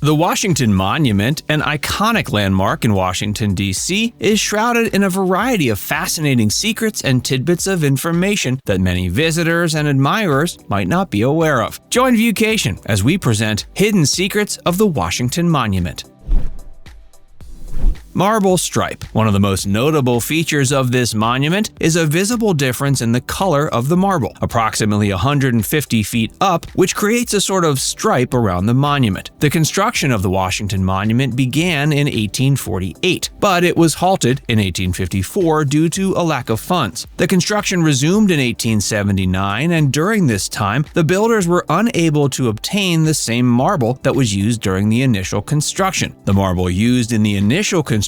The Washington Monument, an iconic landmark in Washington, D.C., is shrouded in a variety of fascinating secrets and tidbits of information that many visitors and admirers might not be aware of. Join Viewcation as we present Hidden Secrets of the Washington Monument. Marble stripe. One of the most notable features of this monument is a visible difference in the color of the marble, approximately 150 feet up, which creates a sort of stripe around the monument. The construction of the Washington Monument began in 1848, but it was halted in 1854 due to a lack of funds. The construction resumed in 1879, and during this time, the builders were unable to obtain the same marble that was used during the initial construction. The marble used in the initial construction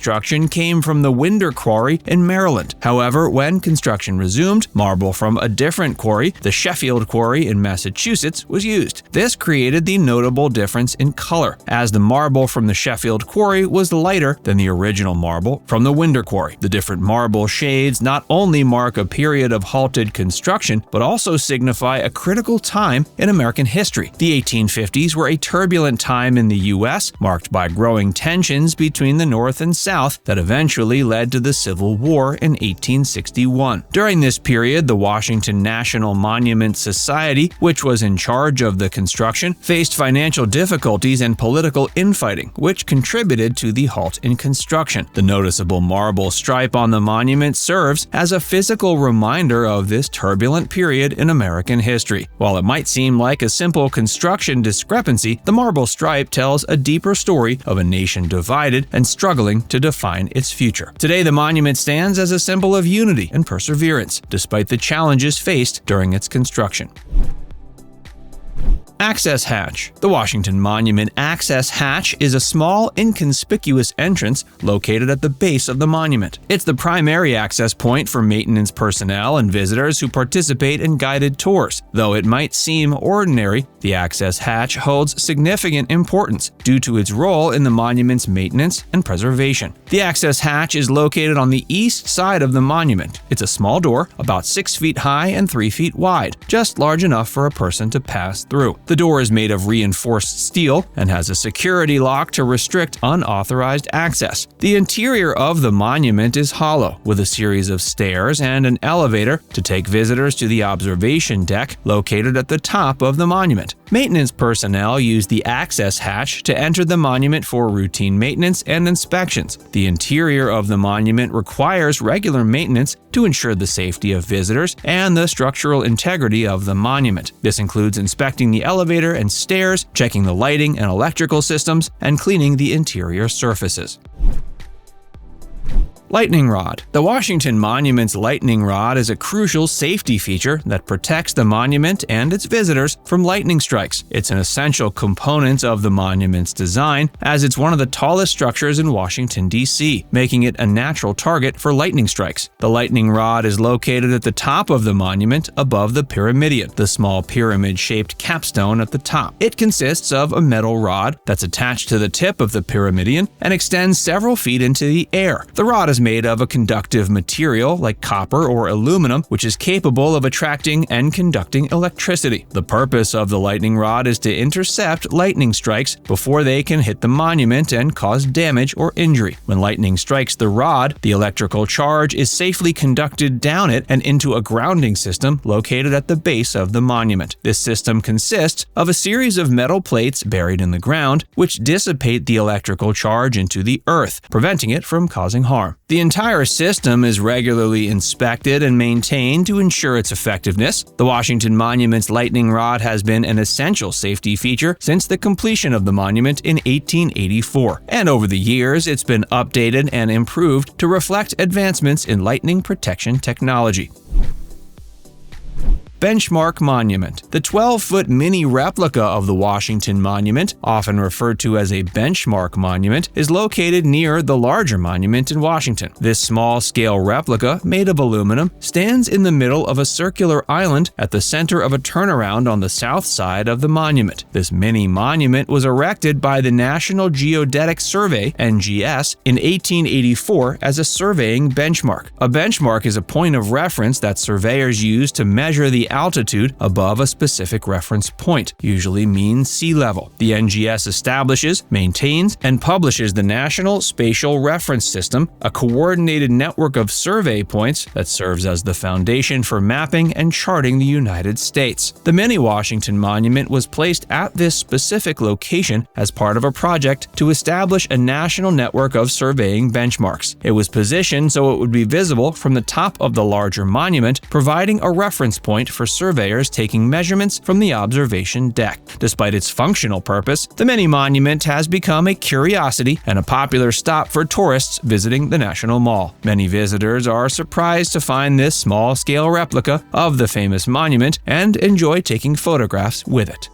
came from the Winder Quarry in Maryland. However, when construction resumed, marble from a different quarry, the Sheffield Quarry in Massachusetts, was used. This created the notable difference in color, as the marble from the Sheffield Quarry was lighter than the original marble from the Winder Quarry. The different marble shades not only mark a period of halted construction, but also signify a critical time in American history. The 1850s were a turbulent time in the U.S., marked by growing tensions between the North and South that eventually led to the Civil War in 1861. During this period, the Washington National Monument Society, which was in charge of the construction, faced financial difficulties and political infighting, which contributed to the halt in construction. The noticeable marble stripe on the monument serves as a physical reminder of this turbulent period in American history. While it might seem like a simple construction discrepancy, the marble stripe tells a deeper story of a nation divided and struggling to define its future. Today, the monument stands as a symbol of unity and perseverance, despite the challenges faced during its construction. Access hatch. The Washington Monument access hatch is a small, inconspicuous entrance located at the base of the monument. It's the primary access point for maintenance personnel and visitors who participate in guided tours. Though it might seem ordinary, the access hatch holds significant importance due to its role in the monument's maintenance and preservation. The access hatch is located on the east side of the monument. It's a small door, about 6 feet high and 3 feet wide, just large enough for a person to pass through. The door is made of reinforced steel and has a security lock to restrict unauthorized access. The interior of the monument is hollow, with a series of stairs and an elevator to take visitors to the observation deck located at the top of the monument. Maintenance personnel use the access hatch to enter the monument for routine maintenance and inspections. The interior of the monument requires regular maintenance to ensure the safety of visitors and the structural integrity of the monument. This includes inspecting the elevator and stairs, checking the lighting and electrical systems, and cleaning the interior surfaces. Lightning rod. The Washington Monument's lightning rod is a crucial safety feature that protects the monument and its visitors from lightning strikes. It's an essential component of the monument's design, as it's one of the tallest structures in Washington, D.C., making it a natural target for lightning strikes. The lightning rod is located at the top of the monument above the pyramidion, the small pyramid-shaped capstone at the top. It consists of a metal rod that's attached to the tip of the pyramidion and extends several feet into the air. The rod is made of a conductive material like copper or aluminum, which is capable of attracting and conducting electricity. The purpose of the lightning rod is to intercept lightning strikes before they can hit the monument and cause damage or injury. When lightning strikes the rod, the electrical charge is safely conducted down it and into a grounding system located at the base of the monument. This system consists of a series of metal plates buried in the ground, which dissipate the electrical charge into the earth, preventing it from causing harm. The entire system is regularly inspected and maintained to ensure its effectiveness. The Washington Monument's lightning rod has been an essential safety feature since the completion of the monument in 1884, and over the years it's been updated and improved to reflect advancements in lightning protection technology. Benchmark Monument. The 12-foot mini replica of the Washington Monument, often referred to as a benchmark monument, is located near the larger monument in Washington. This small-scale replica, made of aluminum, stands in the middle of a circular island at the center of a turnaround on the south side of the monument. This mini monument was erected by the National Geodetic Survey (NGS) in 1884 as a surveying benchmark. A benchmark is a point of reference that surveyors use to measure the the altitude above a specific reference point, usually mean sea level. The NGS establishes, maintains, and publishes the National Spatial Reference System, a coordinated network of survey points that serves as the foundation for mapping and charting the United States. The mini Washington Monument was placed at this specific location as part of a project to establish a national network of surveying benchmarks. It was positioned so it would be visible from the top of the larger monument, providing a reference point for surveyors taking measurements from the observation deck. Despite its functional purpose, the mini monument has become a curiosity and a popular stop for tourists visiting the National Mall. Many visitors are surprised to find this small-scale replica of the famous monument and enjoy taking photographs with it.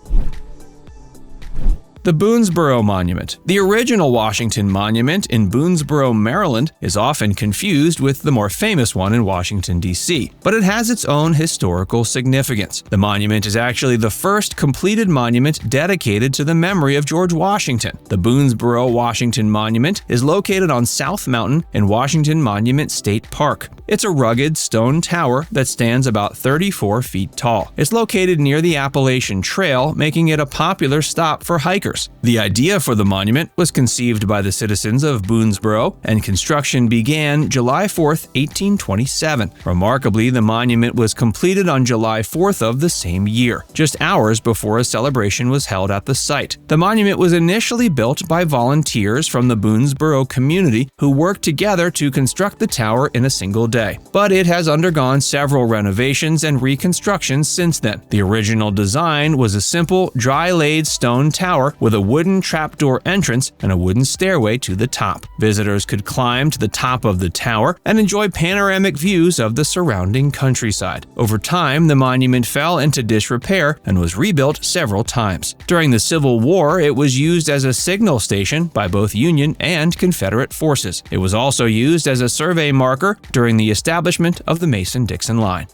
The Boonsboro Monument. The original Washington Monument in Boonsboro, Maryland, is often confused with the more famous one in Washington, D.C., but it has its own historical significance. The monument is actually the first completed monument dedicated to the memory of George Washington. The Boonsboro Washington Monument is located on South Mountain in Washington Monument State Park. It's a rugged stone tower that stands about 34 feet tall. It's located near the Appalachian Trail, making it a popular stop for hikers. The idea for the monument was conceived by the citizens of Boonsboro, and construction began July 4, 1827. Remarkably, the monument was completed on July 4th of the same year, just hours before a celebration was held at the site. The monument was initially built by volunteers from the Boonsboro community who worked together to construct the tower in a single day. But it has undergone several renovations and reconstructions since then. The original design was a simple, dry-laid stone tower with a wooden trapdoor entrance and a wooden stairway to the top. Visitors could climb to the top of the tower and enjoy panoramic views of the surrounding countryside. Over time, the monument fell into disrepair and was rebuilt several times. During the Civil War, it was used as a signal station by both Union and Confederate forces. It was also used as a survey marker during the establishment of the Mason-Dixon line.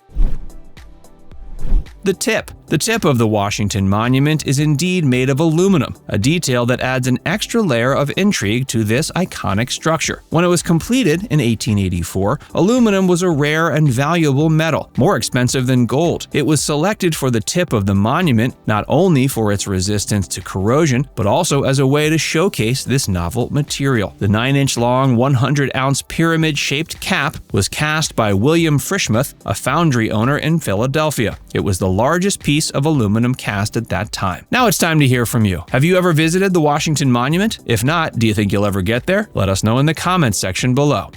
The tip. The tip of the Washington Monument is indeed made of aluminum, a detail that adds an extra layer of intrigue to this iconic structure. When it was completed in 1884, aluminum was a rare and valuable metal, more expensive than gold. It was selected for the tip of the monument not only for its resistance to corrosion, but also as a way to showcase this novel material. The 9-inch-long, 100-ounce pyramid-shaped cap was cast by William Frischmuth, a foundry owner in Philadelphia. It was the largest piece of aluminum cast at that time. Now it's time to hear from you. Have you ever visited the Washington Monument? If not, do you think you'll ever get there? Let us know in the comments section below.